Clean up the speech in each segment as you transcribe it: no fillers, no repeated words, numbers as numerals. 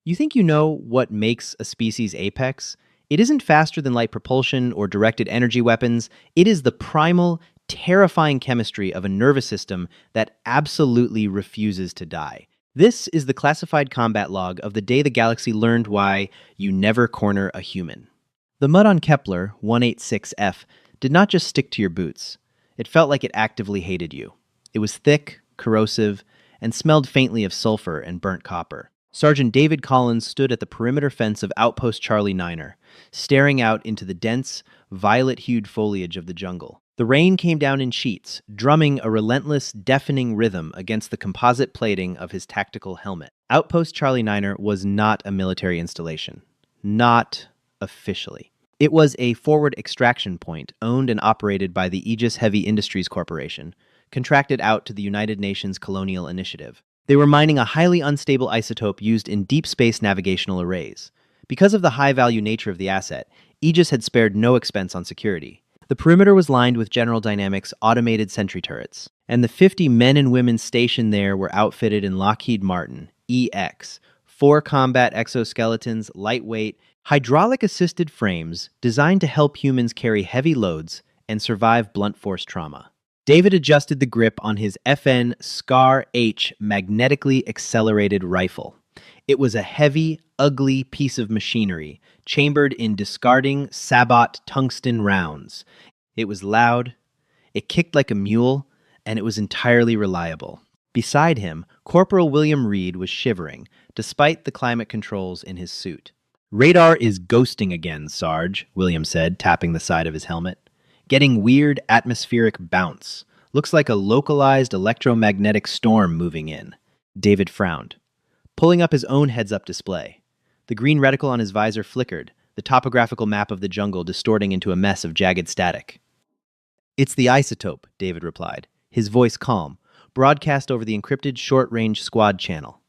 You think you know what makes a species apex? It isn't faster than light propulsion or directed energy weapons. It is the primal, terrifying chemistry of a nervous system that absolutely refuses to die. This is the classified combat log of the day the galaxy learned why you never corner a human. The mud on Kepler 186F did not just stick to your boots. It felt like it actively hated you. It was thick, corrosive, and smelled faintly of sulfur and burnt copper. Sergeant David Collins stood at the perimeter fence of Outpost Charlie Niner, staring out into the dense, violet-hued foliage of the jungle. The rain came down in sheets, drumming a relentless, deafening rhythm against the composite plating of his tactical helmet. Outpost Charlie Niner was not a military installation. Not officially. It was a forward extraction point owned and operated by the Aegis Heavy Industries Corporation, contracted out to the United Nations Colonial Initiative. They were mining a highly unstable isotope used in deep space navigational arrays. Because of the high-value nature of the asset, Aegis had spared no expense on security. The perimeter was lined with General Dynamics automated sentry turrets, and the 50 men and women stationed there were outfitted in Lockheed Martin EX, 4 combat exoskeletons, lightweight, hydraulic-assisted frames designed to help humans carry heavy loads and survive blunt force trauma. David adjusted the grip on his FN SCAR-H magnetically accelerated rifle. It was a heavy, ugly piece of machinery, chambered in discarding Sabot tungsten rounds. It was loud, it kicked like a mule, and it was entirely reliable. Beside him, Corporal William Reed was shivering, despite the climate controls in his suit. "Radar is ghosting again, Sarge," William said, tapping the side of his helmet. "Getting weird atmospheric bounce. Looks like a localized electromagnetic storm moving in." David frowned, pulling up his own heads-up display. The green reticle on his visor flickered, the topographical map of the jungle distorting into a mess of jagged static. "It's the isotope," David replied, his voice calm, broadcast over the encrypted short-range squad channel.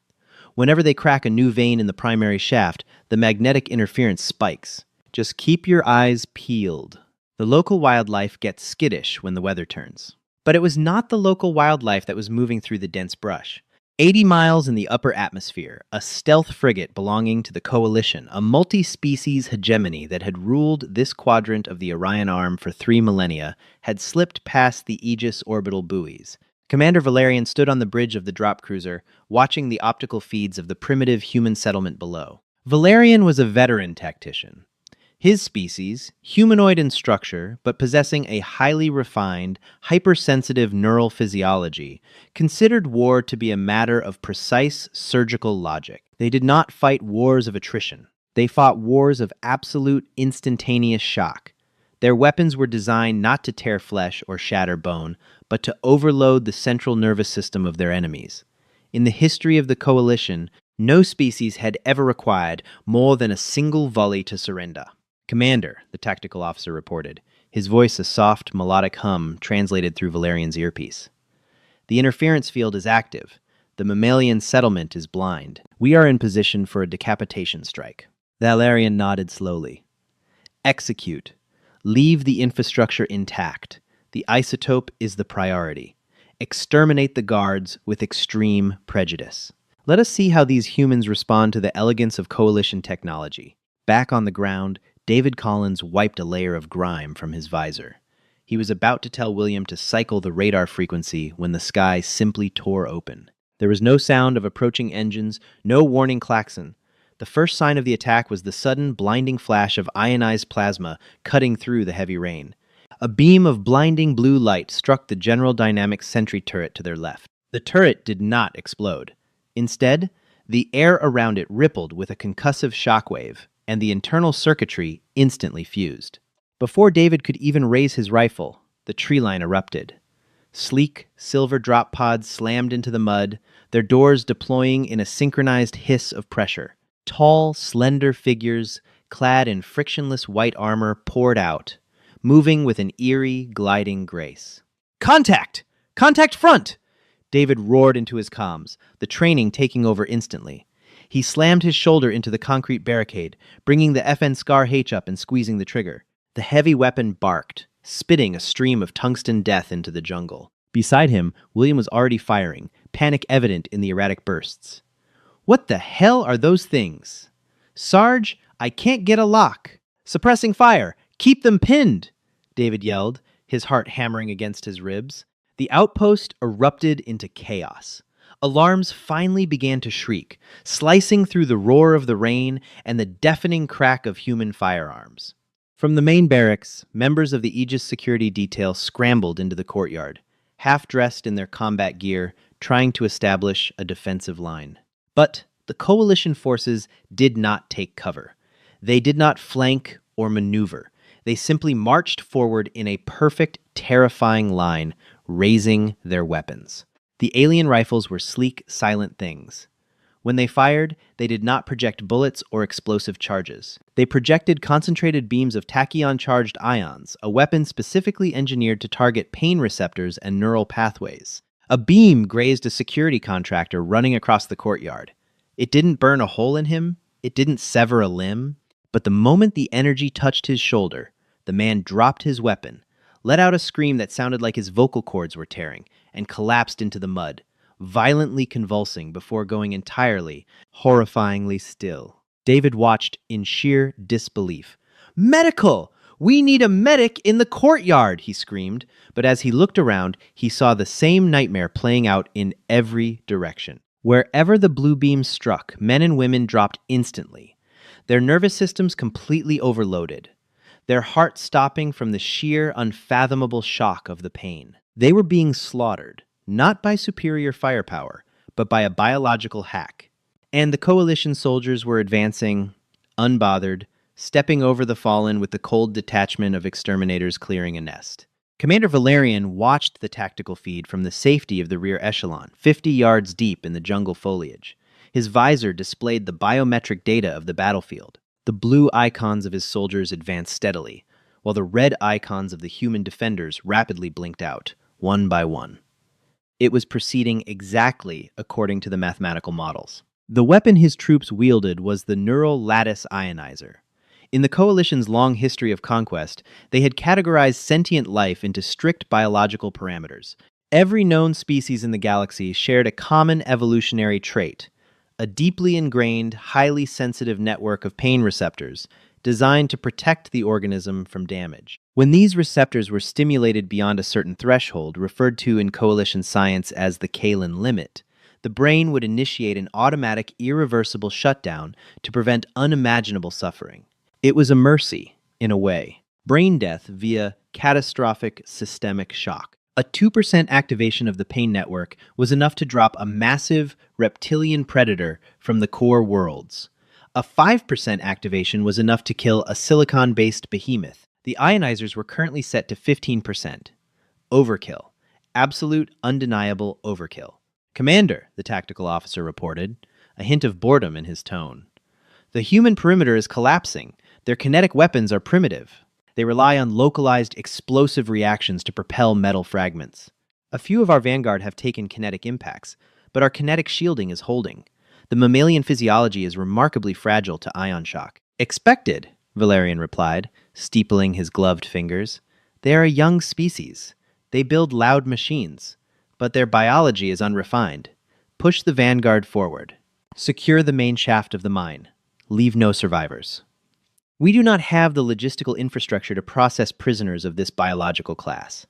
"Whenever they crack a new vein in the primary shaft, the magnetic interference spikes. Just keep your eyes peeled. The local wildlife gets skittish when the weather turns." But it was not the local wildlife that was moving through the dense brush. 80 miles in the upper atmosphere, a stealth frigate belonging to the Coalition, a multi-species hegemony that had ruled this quadrant of the Orion Arm for 3 millennia, had slipped past the Aegis orbital buoys. Commander Valerian stood on the bridge of the drop cruiser, watching the optical feeds of the primitive human settlement below. Valerian was a veteran tactician. His species, humanoid in structure, but possessing a highly refined, hypersensitive neural physiology, considered war to be a matter of precise surgical logic. They did not fight wars of attrition. They fought wars of absolute, instantaneous shock. Their weapons were designed not to tear flesh or shatter bone, but to overload the central nervous system of their enemies. In the history of the Coalition, no species had ever required more than a single volley to surrender. "Commander," the tactical officer reported, his voice a soft, melodic hum translated through Valerian's earpiece. "The interference field is active. The mammalian settlement is blind. We are in position for a decapitation strike." Valerian nodded slowly. "Execute. Leave the infrastructure intact. The isotope is the priority. Exterminate the guards with extreme prejudice. Let us see how these humans respond to the elegance of Coalition technology." Back on the ground, David Collins wiped a layer of grime from his visor. He was about to tell William to cycle the radar frequency when the sky simply tore open. There was no sound of approaching engines, no warning klaxon. The first sign of the attack was the sudden, blinding flash of ionized plasma cutting through the heavy rain. A beam of blinding blue light struck the General Dynamics sentry turret to their left. The turret did not explode. Instead, the air around it rippled with a concussive shockwave, and the internal circuitry instantly fused. Before David could even raise his rifle, the tree line erupted. Sleek, silver drop pods slammed into the mud, their doors deploying in a synchronized hiss of pressure. Tall, slender figures, clad in frictionless white armor, poured out, moving with an eerie, gliding grace. "Contact! Contact front!" David roared into his comms, the training taking over instantly. He slammed his shoulder into the concrete barricade, bringing the FN SCAR-H up and squeezing the trigger. The heavy weapon barked, spitting a stream of tungsten death into the jungle. Beside him, William was already firing, panic evident in the erratic bursts. What the hell are those things? Sarge, I can't get a lock. Suppressing fire! Keep them pinned! David yelled, his heart hammering against his ribs. The outpost erupted into chaos. Alarms finally began to shriek, slicing through the roar of the rain and the deafening crack of human firearms. From the main barracks, members of the Aegis security detail scrambled into the courtyard, half-dressed in their combat gear, trying to establish a defensive line. But the coalition forces did not take cover. They did not flank or maneuver. They simply marched forward in a perfect, terrifying line, raising their weapons. The alien rifles were sleek, silent things. When they fired, they did not project bullets or explosive charges. They projected concentrated beams of tachyon-charged ions, a weapon specifically engineered to target pain receptors and neural pathways. A beam grazed a security contractor running across the courtyard. It didn't burn a hole in him, it didn't sever a limb, but the moment the energy touched his shoulder, the man dropped his weapon, let out a scream that sounded like his vocal cords were tearing, and collapsed into the mud, violently convulsing before going entirely, horrifyingly still. David watched in sheer disbelief. "Medical! We need a medic in the courtyard!" he screamed, but as he looked around, he saw the same nightmare playing out in every direction. Wherever the blue beam struck, men and women dropped instantly, their nervous systems completely overloaded, their hearts stopping from the sheer, unfathomable shock of the pain. They were being slaughtered, not by superior firepower, but by a biological hack. And the coalition soldiers were advancing, unbothered, stepping over the fallen with the cold detachment of exterminators clearing a nest. Commander Valerian watched the tactical feed from the safety of the rear echelon, 50 yards deep in the jungle foliage. His visor displayed the biometric data of the battlefield. The blue icons of his soldiers advanced steadily, while the red icons of the human defenders rapidly blinked out, one by one. It was proceeding exactly according to the mathematical models. The weapon his troops wielded was the neural lattice ionizer. In the Coalition's long history of conquest, they had categorized sentient life into strict biological parameters. Every known species in the galaxy shared a common evolutionary trait: a deeply ingrained, highly sensitive network of pain receptors designed to protect the organism from damage. When these receptors were stimulated beyond a certain threshold, referred to in Coalition science as the Kalin limit, the brain would initiate an automatic, irreversible shutdown to prevent unimaginable suffering. It was a mercy, in a way. Brain death via catastrophic systemic shock. A 2% activation of the pain network was enough to drop a massive reptilian predator from the core worlds. A 5% activation was enough to kill a silicon-based behemoth. The ionizers were currently set to 15%. Overkill. Absolute, undeniable overkill. "Commander," the tactical officer reported, a hint of boredom in his tone. "The human perimeter is collapsing. Their kinetic weapons are primitive. They rely on localized explosive reactions to propel metal fragments. A few of our vanguard have taken kinetic impacts, but our kinetic shielding is holding. The mammalian physiology is remarkably fragile to ion shock." "Expected," Valerian replied, steepling his gloved fingers. "They are a young species. They build loud machines, but their biology is unrefined. Push the vanguard forward. Secure the main shaft of the mine. Leave no survivors. We do not have the logistical infrastructure to process prisoners of this biological class."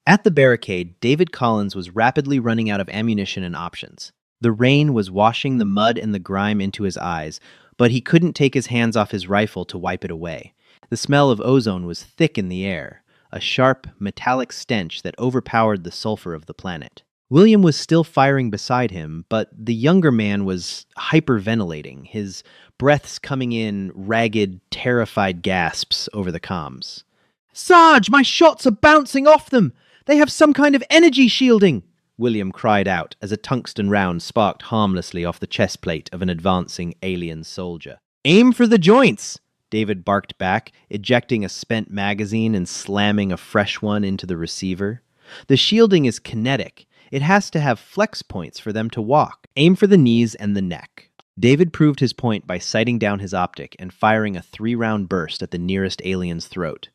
At the barricade, David Collins was rapidly running out of ammunition and options. The rain was washing the mud and the grime into his eyes, but he couldn't take his hands off his rifle to wipe it away. The smell of ozone was thick in the air, a sharp, metallic stench that overpowered the sulfur of the planet. William was still firing beside him, but the younger man was hyperventilating, his breaths coming in ragged, terrified gasps over the comms. "Sarge, my shots are bouncing off them! They have some kind of energy shielding!" William cried out as a tungsten round sparked harmlessly off the chest plate of an advancing alien soldier. "Aim for the joints!" David barked back, ejecting a spent magazine and slamming a fresh one into the receiver. "The shielding is kinetic. It has to have flex points for them to walk. Aim for the knees and the neck." David proved his point by sighting down his optic and firing a 3-round burst at the nearest alien's throat.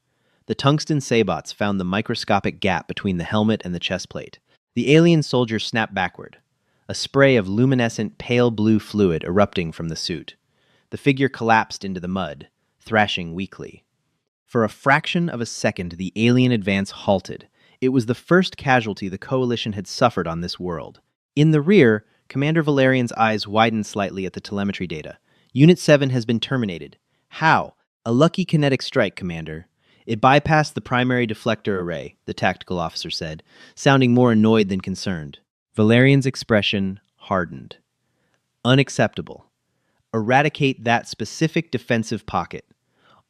The tungsten sabots found the microscopic gap between the helmet and the chest plate. The alien soldier snapped backward. a spray of luminescent pale blue fluid erupting from the suit. The figure collapsed into the mud, thrashing weakly. For a fraction of a second, the alien advance halted. It was the first casualty the Coalition had suffered on this world. In the rear, Commander Valerian's eyes widened slightly at the telemetry data. Unit 7 has been terminated. How? A lucky kinetic strike, Commander. It bypassed the primary deflector array, the tactical officer said, sounding more annoyed than concerned. Valerian's expression hardened. Unacceptable. Eradicate that specific defensive pocket.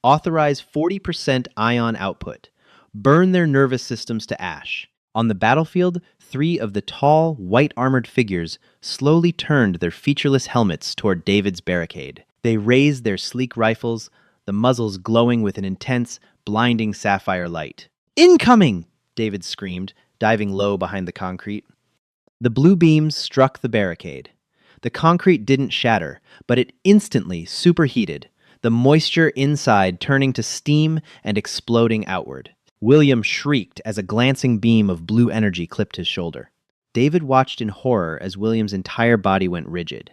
Authorize 40% ion output. Burn their nervous systems to ash. On the battlefield, 3 of the tall, white-armored figures slowly turned their featureless helmets toward David's barricade. They raised their sleek rifles, the muzzles glowing with an intense, blinding sapphire light. "Incoming!" David screamed, diving low behind the concrete. The blue beams struck the barricade. The concrete didn't shatter, but it instantly superheated, the moisture inside turning to steam and exploding outward. William shrieked as a glancing beam of blue energy clipped his shoulder. David watched in horror as William's entire body went rigid.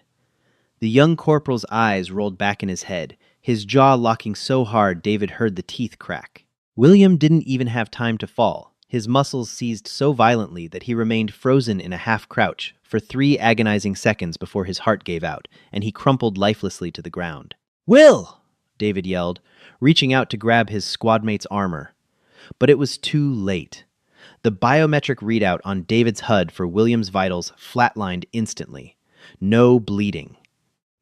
The young corporal's eyes rolled back in his head, his jaw locking so hard David heard the teeth crack. William didn't even have time to fall. His muscles seized so violently that he remained frozen in a half-crouch for 3 agonizing seconds before his heart gave out, and he crumpled lifelessly to the ground. "Will!" David yelled, reaching out to grab his squadmate's armor. But it was too late. The biometric readout on David's HUD for William's vitals flatlined instantly. No bleeding.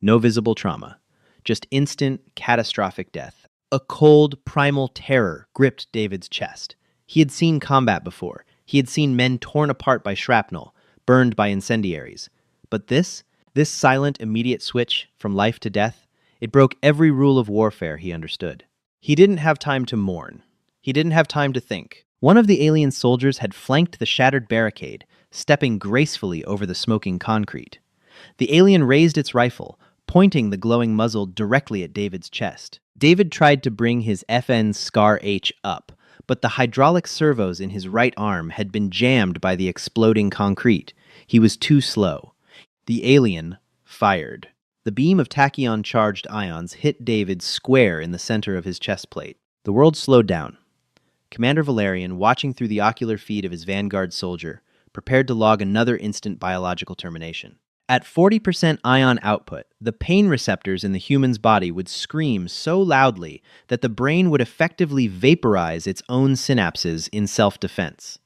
No visible trauma. Just instant, catastrophic death. A cold, primal terror gripped David's chest. He had seen combat before. He had seen men torn apart by shrapnel, burned by incendiaries. But this silent, immediate switch from life to death, it broke every rule of warfare he understood. He didn't have time to mourn. He didn't have time to think. One of the alien soldiers had flanked the shattered barricade, stepping gracefully over the smoking concrete. The alien raised its rifle, pointing the glowing muzzle directly at David's chest. David tried to bring his FN Scar H up, but the hydraulic servos in his right arm had been jammed by the exploding concrete. He was too slow. The alien fired. The beam of tachyon-charged ions hit David square in the center of his chest plate. The world slowed down. Commander Valerian, watching through the ocular feed of his vanguard soldier, prepared to log another instant biological termination. At 40% ion output, the pain receptors in the human's body would scream so loudly that the brain would effectively vaporize its own synapses in self-defense.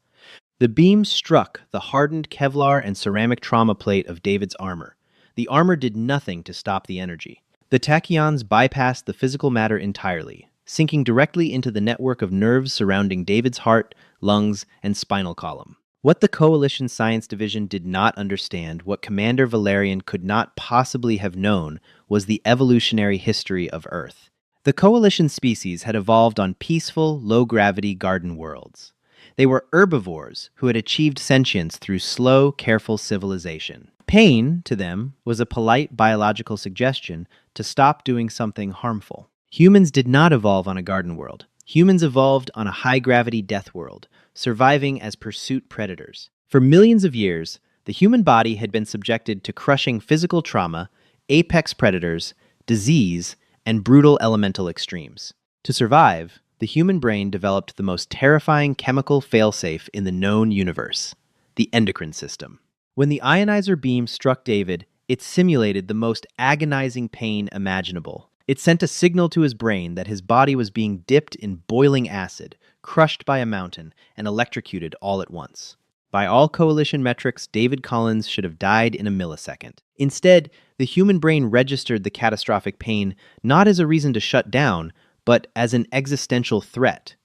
The beam struck the hardened Kevlar and ceramic trauma plate of David's armor. The armor did nothing to stop the energy. The tachyons bypassed the physical matter entirely, sinking directly into the network of nerves surrounding David's heart, lungs, and spinal column. What the Coalition Science Division did not understand, what Commander Valerian could not possibly have known, was the evolutionary history of Earth. The Coalition species had evolved on peaceful, low-gravity garden worlds. They were herbivores who had achieved sentience through slow, careful civilization. Pain, to them, was a polite biological suggestion to stop doing something harmful. Humans did not evolve on a garden world. Humans evolved on a high-gravity death world, surviving as pursuit predators. For millions of years, the human body had been subjected to crushing physical trauma, apex predators, disease, and brutal elemental extremes. To survive, the human brain developed the most terrifying chemical failsafe in the known universe, the endocrine system. When the ionizer beam struck David, it simulated the most agonizing pain imaginable. It sent a signal to his brain that his body was being dipped in boiling acid, crushed by a mountain, and electrocuted all at once. By all Coalition metrics, David Collins should have died in a millisecond. Instead, the human brain registered the catastrophic pain not as a reason to shut down, but as an existential threat.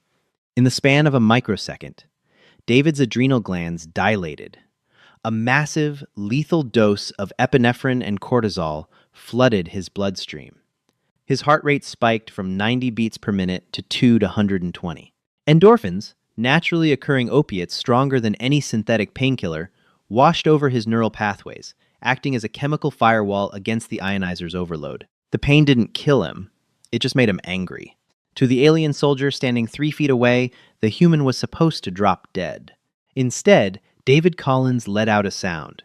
In the span of a microsecond, David's adrenal glands dilated. A massive, lethal dose of epinephrine and cortisol flooded his bloodstream. His heart rate spiked from 90 beats per minute to 2 to 120. Endorphins, naturally occurring opiates stronger than any synthetic painkiller, washed over his neural pathways, acting as a chemical firewall against the ionizer's overload. The pain didn't kill him, it just made him angry. To the alien soldier standing 3 feet away, the human was supposed to drop dead. Instead, David Collins let out a sound.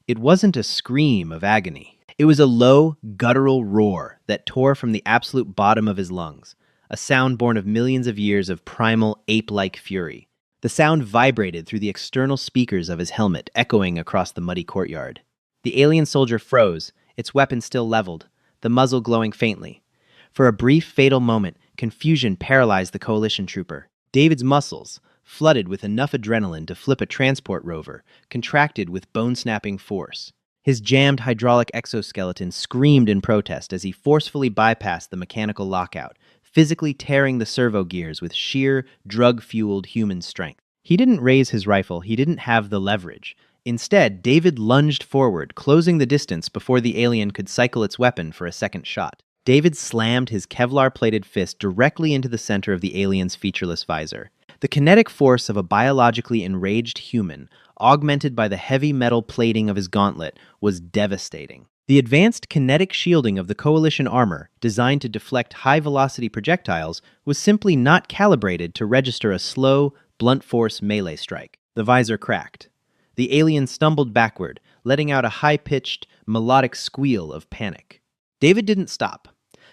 It wasn't a scream of agony. It was a low, guttural roar that tore from the absolute bottom of his lungs, a sound born of millions of years of primal, ape-like fury. The sound vibrated through the external speakers of his helmet, echoing across the muddy courtyard. The alien soldier froze, its weapon still leveled, the muzzle glowing faintly. For a brief, fatal moment, confusion paralyzed the coalition trooper. David's muscles, flooded with enough adrenaline to flip a transport rover, contracted with bone-snapping force. His jammed hydraulic exoskeleton screamed in protest as he forcefully bypassed the mechanical lockout, physically tearing the servo gears with sheer, drug-fueled human strength. He didn't raise his rifle, he didn't have the leverage. Instead, David lunged forward, closing the distance before the alien could cycle its weapon for a second shot. David slammed his Kevlar-plated fist directly into the center of the alien's featureless visor. The kinetic force of a biologically enraged human, augmented by the heavy metal plating of his gauntlet, was devastating. The advanced kinetic shielding of the Coalition armor, designed to deflect high-velocity projectiles, was simply not calibrated to register a slow, blunt-force melee strike. The visor cracked. The alien stumbled backward, letting out a high-pitched, melodic squeal of panic. David didn't stop.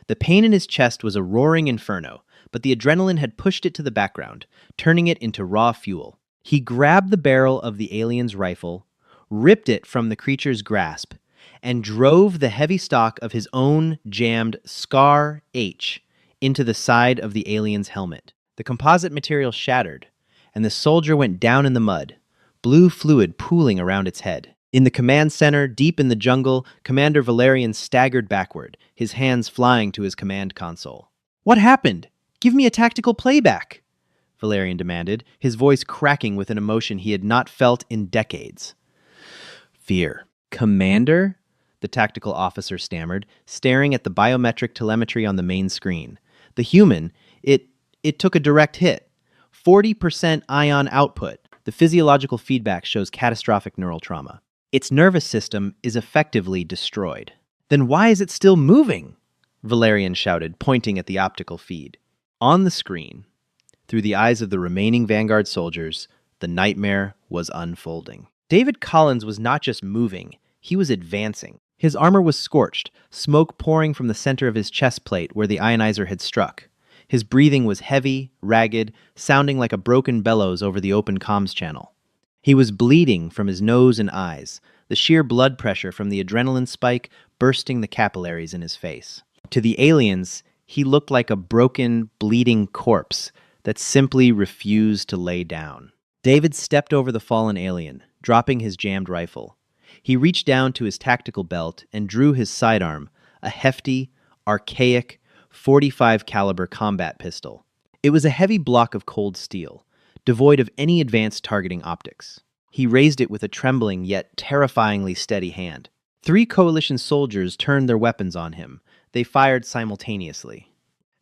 The pain in his chest was a roaring inferno, but the adrenaline had pushed it to the background, turning it into raw fuel. He grabbed the barrel of the alien's rifle, ripped it from the creature's grasp, and drove the heavy stock of his own jammed Scar H into the side of the alien's helmet. The composite material shattered, and the soldier went down in the mud, blue fluid pooling around its head. In the command center, deep in the jungle, Commander Valerian staggered backward, his hands flying to his command console. "What happened? Give me a tactical playback," Valerian demanded, his voice cracking with an emotion he had not felt in decades. "Fear." "Commander?" the tactical officer stammered, staring at the biometric telemetry on the main screen. The human, it took a direct hit. 40% ion output. The physiological feedback shows catastrophic neural trauma. Its nervous system is effectively destroyed. "Then why is it still moving?" Valerian shouted, pointing at the optical feed. On the screen, through the eyes of the remaining Vanguard soldiers, the nightmare was unfolding. David Collins was not just moving, he was advancing. His armor was scorched, smoke pouring from the center of his chest plate where the ionizer had struck. His breathing was heavy, ragged, sounding like a broken bellows over the open comms channel. He was bleeding from his nose and eyes, the sheer blood pressure from the adrenaline spike bursting the capillaries in his face. To the aliens, he looked like a broken, bleeding corpse that simply refused to lay down. David stepped over the fallen alien, dropping his jammed rifle. He reached down to his tactical belt and drew his sidearm, a hefty, archaic, .45 caliber combat pistol. It was a heavy block of cold steel, devoid of any advanced targeting optics. He raised it with a trembling yet terrifyingly steady hand. 3 Coalition soldiers turned their weapons on him. They fired simultaneously.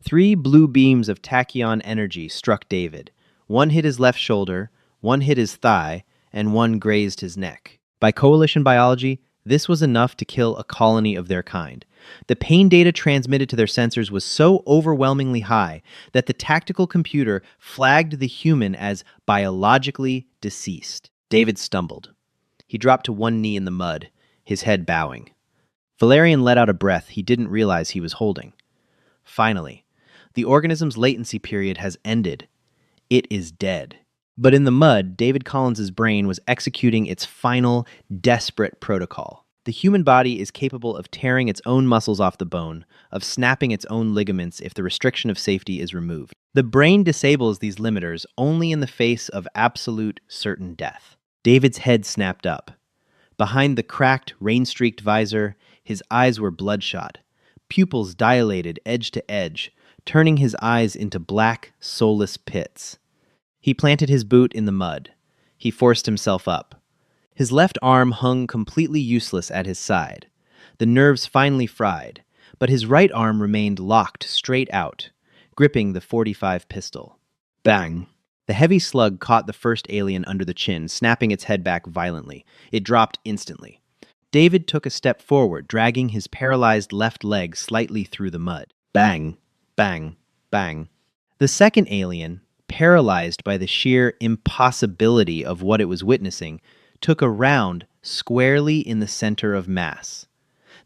3 blue beams of tachyon energy struck David. One hit his left shoulder, one hit his thigh, and one grazed his neck. By Coalition biology, this was enough to kill a colony of their kind. The pain data transmitted to their sensors was so overwhelmingly high that the tactical computer flagged the human as biologically deceased. David stumbled. He dropped to one knee in the mud, his head bowing. Valerian let out a breath he didn't realize he was holding. Finally, the organism's latency period has ended. It is dead. But in the mud, David Collins's brain was executing its final, desperate protocol. The human body is capable of tearing its own muscles off the bone, of snapping its own ligaments if the restriction of safety is removed. The brain disables these limiters only in the face of absolute certain death. David's head snapped up. Behind the cracked, rain-streaked visor, his eyes were bloodshot, pupils dilated edge to edge, turning his eyes into black, soulless pits. He planted his boot in the mud. He forced himself up. His left arm hung completely useless at his side. The nerves finally fried, but his right arm remained locked straight out, gripping the .45 pistol. Bang! The heavy slug caught the first alien under the chin, snapping its head back violently. It dropped instantly. David took a step forward, dragging his paralyzed left leg slightly through the mud. Bang! Bang! Bang! The second alien, paralyzed by the sheer impossibility of what it was witnessing, took a round, squarely in the center of mass.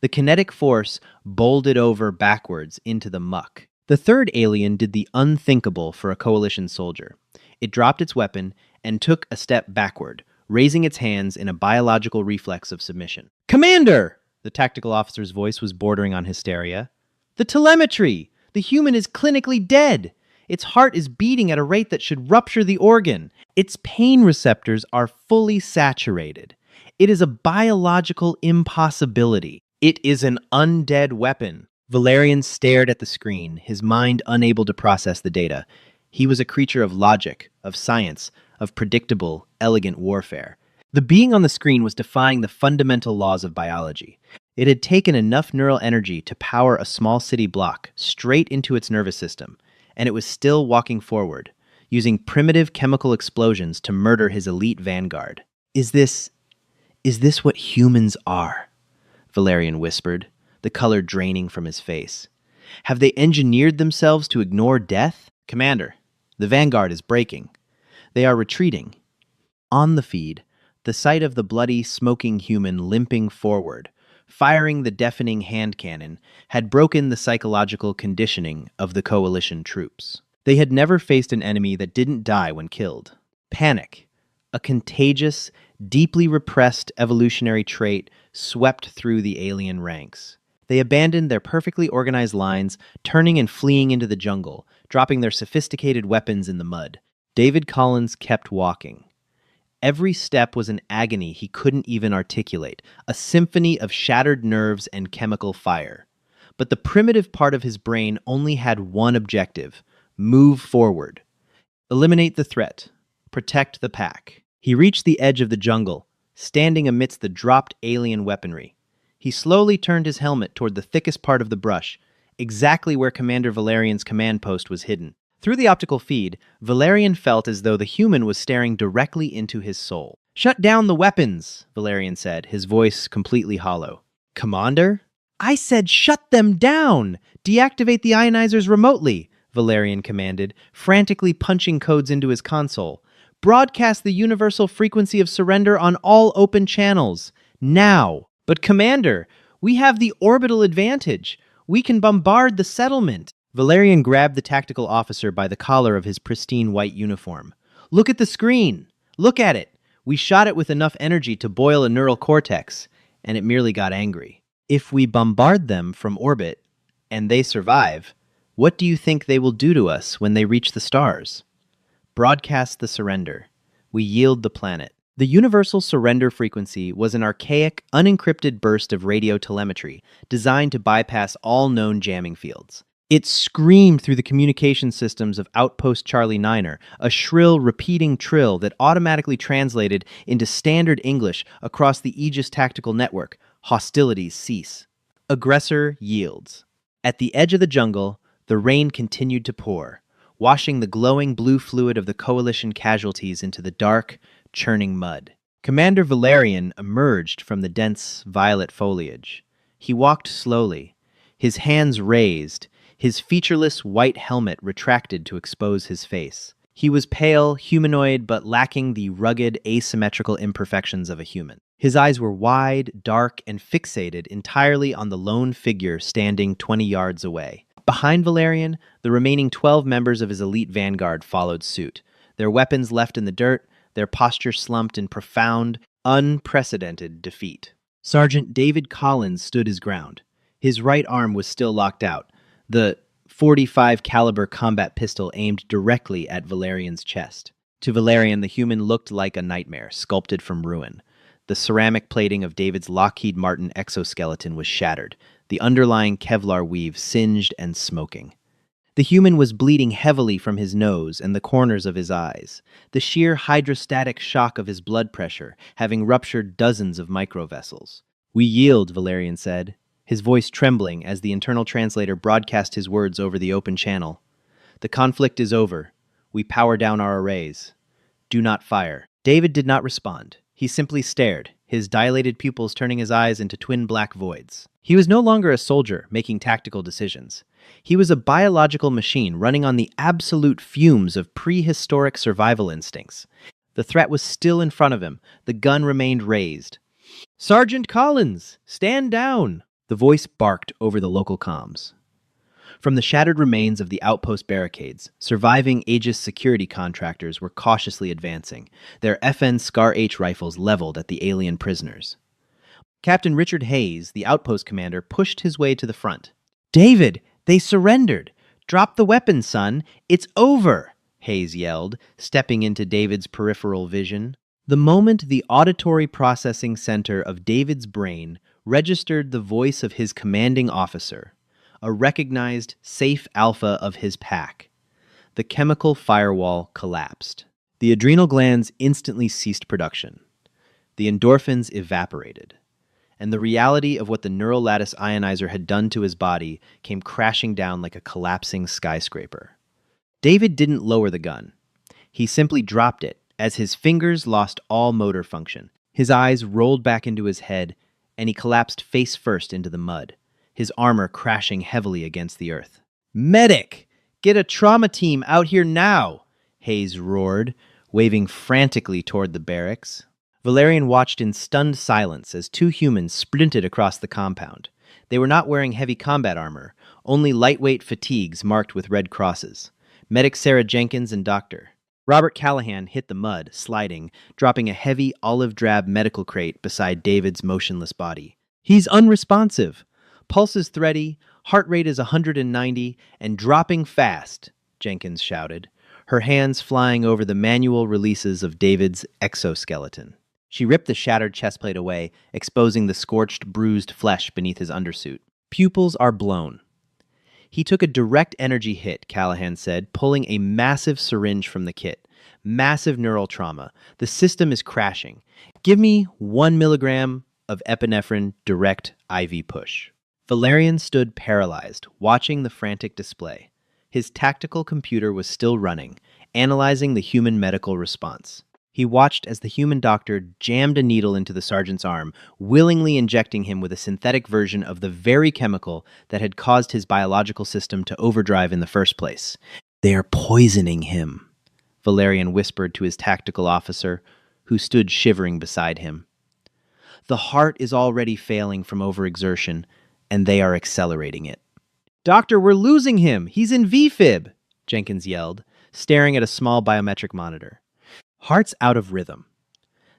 The kinetic force bowled it over backwards into the muck. The third alien did the unthinkable for a coalition soldier. It dropped its weapon and took a step backward, raising its hands in a biological reflex of submission. "Commander!" The tactical officer's voice was bordering on hysteria. "The telemetry! The human is clinically dead! Its heart is beating at a rate that should rupture the organ. Its pain receptors are fully saturated. It is a biological impossibility. It is an undead weapon." Valerian stared at the screen, his mind unable to process the data. He was a creature of logic, of science, of predictable, elegant warfare. The being on the screen was defying the fundamental laws of biology. It had taken enough neural energy to power a small city block straight into its nervous system, and it was still walking forward, using primitive chemical explosions to murder his elite vanguard. Is this what humans are?" Valerian whispered, the color draining from his face. "Have they engineered themselves to ignore death?" "Commander, the vanguard is breaking. They are retreating." On the feed, the sight of the bloody, smoking human limping forward, firing the deafening hand cannon, had broken the psychological conditioning of the coalition troops. They had never faced an enemy that didn't die when killed. Panic, a contagious, deeply repressed evolutionary trait, swept through the alien ranks. They abandoned their perfectly organized lines, turning and fleeing into the jungle, dropping their sophisticated weapons in the mud. David Collins kept walking. Every step was an agony he couldn't even articulate, a symphony of shattered nerves and chemical fire. But the primitive part of his brain only had one objective: move forward. Eliminate the threat. Protect the pack. He reached the edge of the jungle, standing amidst the dropped alien weaponry. He slowly turned his helmet toward the thickest part of the brush, exactly where Commander Valerian's command post was hidden. Through the optical feed, Valerian felt as though the human was staring directly into his soul. "Shut down the weapons," Valerian said, his voice completely hollow. "Commander?" "I said shut them down! Deactivate the ionizers remotely," Valerian commanded, frantically punching codes into his console. "Broadcast the universal frequency of surrender on all open channels. Now!" "But Commander, we have the orbital advantage. We can bombard the settlement." Valerian grabbed the tactical officer by the collar of his pristine white uniform. "Look at the screen. Look at it. We shot it with enough energy to boil a neural cortex, and it merely got angry. If we bombard them from orbit, and they survive, what do you think they will do to us when they reach the stars? Broadcast the surrender. We yield the planet." The universal surrender frequency was an archaic, unencrypted burst of radio telemetry designed to bypass all known jamming fields. It screamed through the communication systems of Outpost Charlie Niner, a shrill, repeating trill that automatically translated into standard English across the Aegis tactical network: "Hostilities cease. Aggressor yields." At the edge of the jungle, the rain continued to pour, washing the glowing blue fluid of the coalition casualties into the dark, churning mud. Commander Valerian emerged from the dense violet foliage. He walked slowly, his hands raised, his featureless white helmet retracted to expose his face. He was pale, humanoid, but lacking the rugged, asymmetrical imperfections of a human. His eyes were wide, dark, and fixated entirely on the lone figure standing 20 yards away. Behind Valerian, the remaining 12 members of his elite vanguard followed suit, their weapons left in the dirt, their posture slumped in profound, unprecedented defeat. Sergeant David Collins stood his ground. His right arm was still locked out, the .45 caliber combat pistol aimed directly at Valerian's chest. To Valerian, the human looked like a nightmare, sculpted from ruin. The ceramic plating of David's Lockheed Martin exoskeleton was shattered, the underlying Kevlar weave singed and smoking. The human was bleeding heavily from his nose and the corners of his eyes, the sheer hydrostatic shock of his blood pressure having ruptured dozens of microvessels. "We yield," Valerian said, his voice trembling as the internal translator broadcast his words over the open channel. "The conflict is over. We power down our arrays. Do not fire." David did not respond. He simply stared, his dilated pupils turning his eyes into twin black voids. He was no longer a soldier making tactical decisions. He was a biological machine running on the absolute fumes of prehistoric survival instincts. The threat was still in front of him. The gun remained raised. Sergeant Collins, stand down! The voice barked over the local comms. From the shattered remains of the outpost barricades, surviving Aegis security contractors were cautiously advancing, their FN Scar-H rifles leveled at the alien prisoners. Captain Richard Hayes, the outpost commander, pushed his way to the front. "David, they surrendered! Drop the weapon, son! It's over!" Hayes yelled, stepping into David's peripheral vision. The moment the auditory processing center of David's brain registered the voice of his commanding officer, a recognized safe alpha of his pack, the chemical firewall collapsed. The adrenal glands instantly ceased production. The endorphins evaporated. And the reality of what the neural lattice ionizer had done to his body came crashing down like a collapsing skyscraper. David didn't lower the gun. He simply dropped it as his fingers lost all motor function. His eyes rolled back into his head, and he collapsed face first into the mud, his armor crashing heavily against the earth. "Medic! Get a trauma team out here now!" Hayes roared, waving frantically toward the barracks. Valerian watched in stunned silence as two humans sprinted across the compound. They were not wearing heavy combat armor, only lightweight fatigues marked with red crosses. Medic Sarah Jenkins and Dr. Robert Callahan hit the mud, sliding, dropping a heavy olive-drab medical crate beside David's motionless body. "He's unresponsive. Pulse is thready, heart rate is 190, and dropping fast," Jenkins shouted, her hands flying over the manual releases of David's exoskeleton. She ripped the shattered chestplate away, exposing the scorched, bruised flesh beneath his undersuit. "Pupils are blown." "He took a direct energy hit," Callahan said, pulling a massive syringe from the kit. "Massive neural trauma. The system is crashing. Give me 1 milligram of epinephrine direct IV push." Valerian stood paralyzed, watching the frantic display. His tactical computer was still running, analyzing the human medical response. He watched as the human doctor jammed a needle into the sergeant's arm, willingly injecting him with a synthetic version of the very chemical that had caused his biological system to overdrive in the first place. "They are poisoning him," Valerian whispered to his tactical officer, who stood shivering beside him. "The heart is already failing from overexertion, and they are accelerating it." "Doctor, we're losing him! He's in VFib!" Jenkins yelled, staring at a small biometric monitor. "Heart's out of rhythm.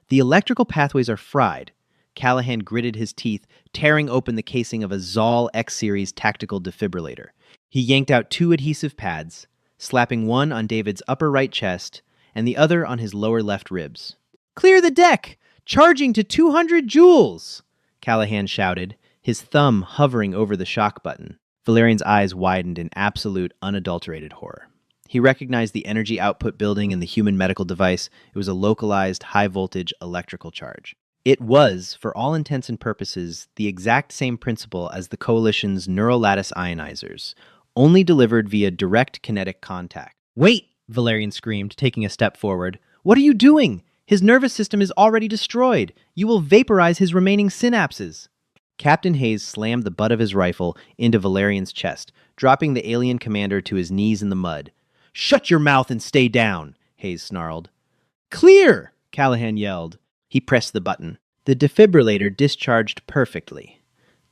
The electrical pathways are fried." Callahan gritted his teeth, tearing open the casing of a Zoll X-Series tactical defibrillator. He yanked out 2 adhesive pads, slapping one on David's upper right chest and the other on his lower left ribs. "Clear the deck! Charging to 200 joules!" Callahan shouted, his thumb hovering over the shock button. Valerian's eyes widened in absolute, unadulterated horror. He recognized the energy output building in the human medical device. It was a localized, high-voltage electrical charge. It was, for all intents and purposes, the exact same principle as the Coalition's neural lattice ionizers, only delivered via direct kinetic contact. "Wait!" Valerian screamed, taking a step forward. "What are you doing? His nervous system is already destroyed. You will vaporize his remaining synapses." Captain Hayes slammed the butt of his rifle into Valerian's chest, dropping the alien commander to his knees in the mud. "Shut your mouth and stay down," Hayes snarled. "Clear!" Callahan yelled. He pressed the button. The defibrillator discharged perfectly.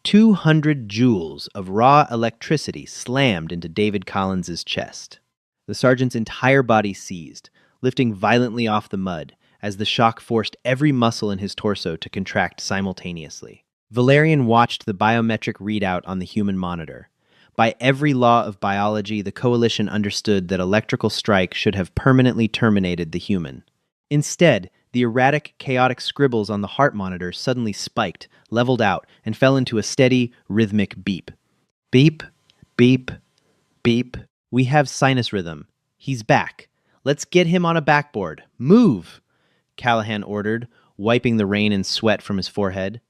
200 joules of raw electricity slammed into David Collins's chest. The sergeant's entire body seized, lifting violently off the mud as the shock forced every muscle in his torso to contract simultaneously. Valerian watched the biometric readout on the human monitor. By every law of biology, the Coalition understood that electrical strike should have permanently terminated the human. Instead, the erratic, chaotic scribbles on the heart monitor suddenly spiked, leveled out, and fell into a steady, rhythmic beep. Beep, beep, beep. "We have sinus rhythm. He's back. Let's get him on a backboard. Move!" Callahan ordered, wiping the rain and sweat from his forehead.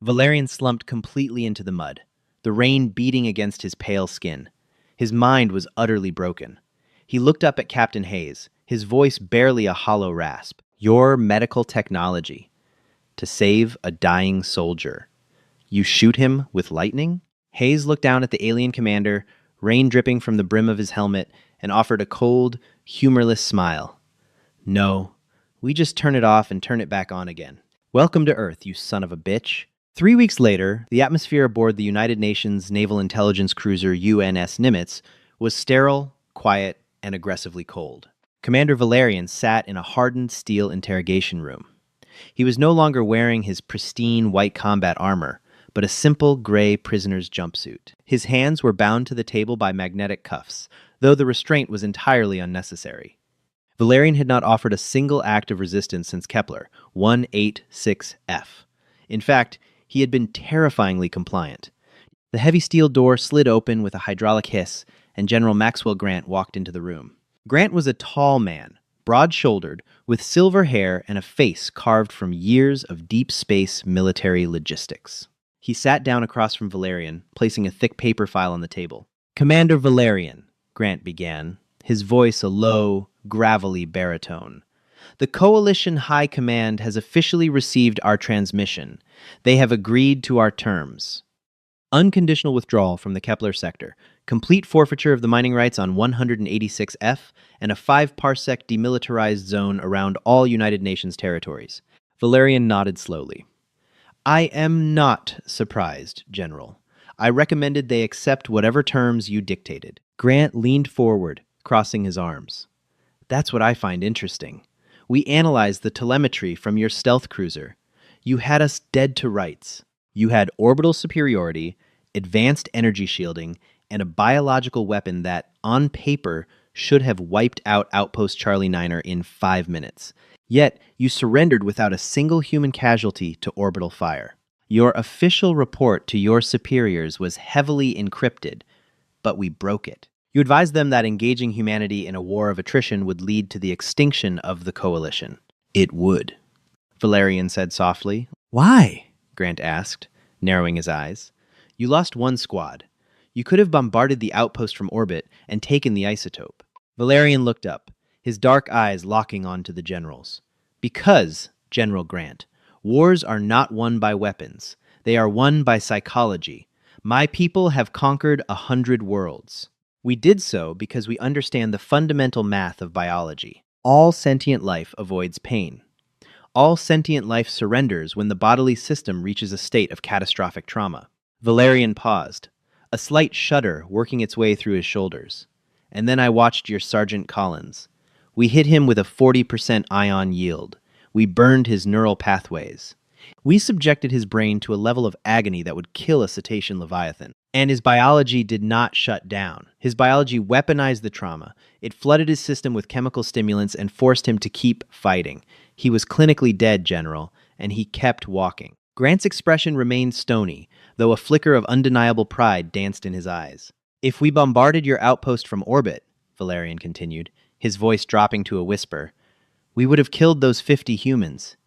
Valerian slumped completely into the mud, the rain beating against his pale skin. His mind was utterly broken. He looked up at Captain Hayes, his voice barely a hollow rasp. "Your medical technology. To save a dying soldier. You shoot him with lightning?" Hayes looked down at the alien commander, rain dripping from the brim of his helmet, and offered a cold, humorless smile. "No, we just turn it off and turn it back on again." Welcome to Earth, you son of a bitch. 3 weeks later, the atmosphere aboard the United Nations naval intelligence cruiser UNS Nimitz was sterile, quiet, and aggressively cold. Commander Valerian sat in a hardened steel interrogation room. He was no longer wearing his pristine white combat armor, but a simple gray prisoner's jumpsuit. His hands were bound to the table by magnetic cuffs, though the restraint was entirely unnecessary. Valerian had not offered a single act of resistance since Kepler 186F. In fact, he had been terrifyingly compliant. The heavy steel door slid open with a hydraulic hiss, and General Maxwell Grant walked into the room. Grant was a tall man, broad-shouldered, with silver hair and a face carved from years of deep space military logistics. He sat down across from Valerian, placing a thick paper file on the table. "Commander Valerian," Grant began, his voice a low, gravelly baritone. "The Coalition High Command has officially received our transmission. They have agreed to our terms. Unconditional withdrawal from the Kepler sector, complete forfeiture of the mining rights on 186F, and a 5-parsec demilitarized zone around all United Nations territories." Valerian nodded slowly. "I am not surprised, General. I recommended they accept whatever terms you dictated." Grant leaned forward, crossing his arms. "That's what I find interesting. We analyzed the telemetry from your stealth cruiser. You had us dead to rights. You had orbital superiority, advanced energy shielding, and a biological weapon that, on paper, should have wiped out Outpost Charlie Niner in 5 minutes. Yet, you surrendered without a single human casualty to orbital fire. Your official report to your superiors was heavily encrypted, but we broke it. You advised them that engaging humanity in a war of attrition would lead to the extinction of the Coalition." "It would," Valerian said softly. "Why?" Grant asked, narrowing his eyes. "You lost one squad. You could have bombarded the outpost from orbit and taken the isotope." Valerian looked up, his dark eyes locking onto the general's. "Because, General Grant, wars are not won by weapons. They are won by psychology. My people have conquered 100 worlds. We did so because we understand the fundamental math of biology. All sentient life avoids pain. All sentient life surrenders when the bodily system reaches a state of catastrophic trauma." Valerian paused, a slight shudder working its way through his shoulders. "And then I watched your Sergeant Collins. We hit him with a 40% ion yield. We burned his neural pathways. We subjected his brain to a level of agony that would kill a cetacean leviathan. And his biology did not shut down. His biology weaponized the trauma. It flooded his system with chemical stimulants and forced him to keep fighting. He was clinically dead, General, and he kept walking." Grant's expression remained stony, though a flicker of undeniable pride danced in his eyes. "If we bombarded your outpost from orbit," Valerian continued, his voice dropping to a whisper, "we would have killed those 50 humans.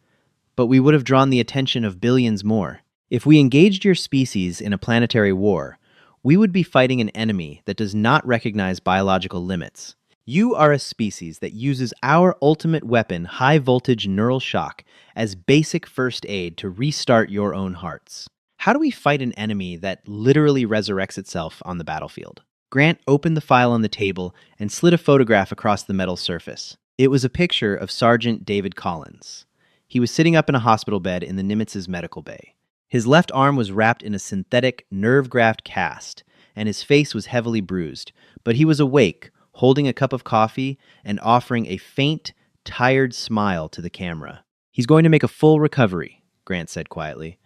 But we would have drawn the attention of billions more. If we engaged your species in a planetary war, we would be fighting an enemy that does not recognize biological limits. You are a species that uses our ultimate weapon, high-voltage neural shock, as basic first aid to restart your own hearts. How do we fight an enemy that literally resurrects itself on the battlefield?" Grant opened the file on the table and slid a photograph across the metal surface. It was a picture of Sergeant David Collins. He was sitting up in a hospital bed in the Nimitz's medical bay. His left arm was wrapped in a synthetic nerve-graft cast, and his face was heavily bruised, but he was awake, holding a cup of coffee and offering a faint, tired smile to the camera. "He's going to make a full recovery," Grant said quietly.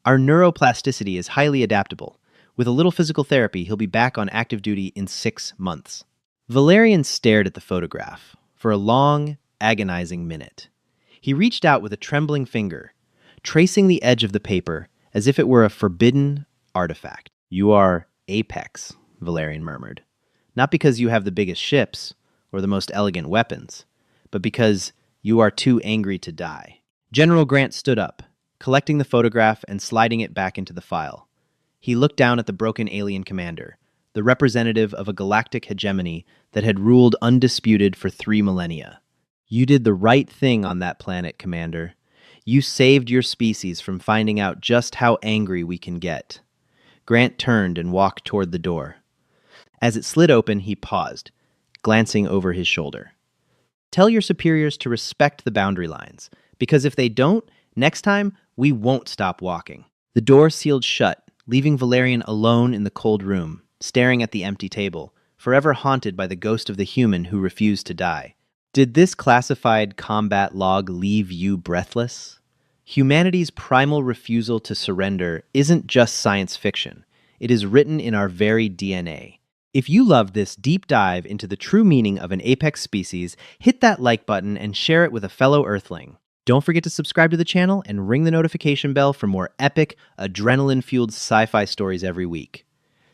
"Our neuroplasticity is highly adaptable. With a little physical therapy, he'll be back on active duty in 6 months." Valerian stared at the photograph for a long, agonizing minute. He reached out with a trembling finger, tracing the edge of the paper as if it were a forbidden artifact. "You are Apex," Valerian murmured. "Not because you have the biggest ships or the most elegant weapons, but because you are too angry to die." General Grant stood up, collecting the photograph and sliding it back into the file. He looked down at the broken alien commander, the representative of a galactic hegemony that had ruled undisputed for 3 millennia. "You did the right thing on that planet, Commander. You saved your species from finding out just how angry we can get." Grant turned and walked toward the door. As it slid open, he paused, glancing over his shoulder. "Tell your superiors to respect the boundary lines, because if they don't, Next time, we won't stop walking. The door sealed shut, leaving Valerian alone in the cold room, staring at the empty table, forever haunted by the ghost of the human who refused to die. Did this classified combat log leave you breathless? Humanity's primal refusal to surrender isn't just science fiction. It is written in our very DNA. If you loved this deep dive into the true meaning of an apex species, hit that like button and share it with a fellow Earthling. Don't forget to subscribe to the channel and ring the notification bell for more epic, adrenaline-fueled sci-fi stories every week.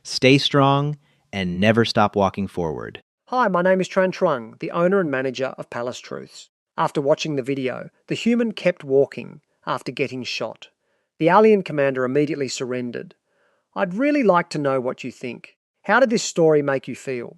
Stay strong and never stop walking forward. Hi, my name is Tran Truong, the owner and manager of Palace Truths. After watching the video, the human kept walking after getting shot. The alien commander immediately surrendered. I'd really like to know what you think. How did this story make you feel?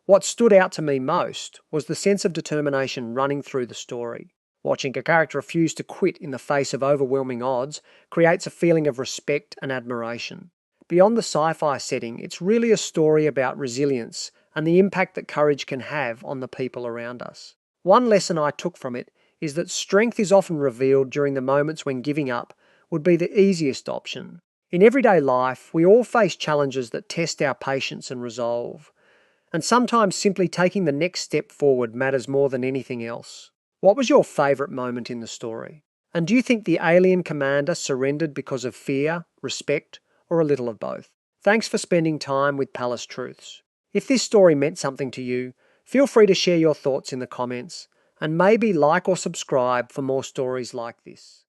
What stood out to me most was the sense of determination running through the story. Watching a character refuse to quit in the face of overwhelming odds creates a feeling of respect and admiration. Beyond the sci-fi setting, it's really a story about resilience and the impact that courage can have on the people around us. One lesson I took from it is that strength is often revealed during the moments when giving up would be the easiest option. In everyday life, we all face challenges that test our patience and resolve, and sometimes simply taking the next step forward matters more than anything else. What was your favourite moment in the story? And do you think the alien commander surrendered because of fear, respect, or a little of both? Thanks for spending time with Palace Truths. If this story meant something to you, feel free to share your thoughts in the comments, and maybe like or subscribe for more stories like this.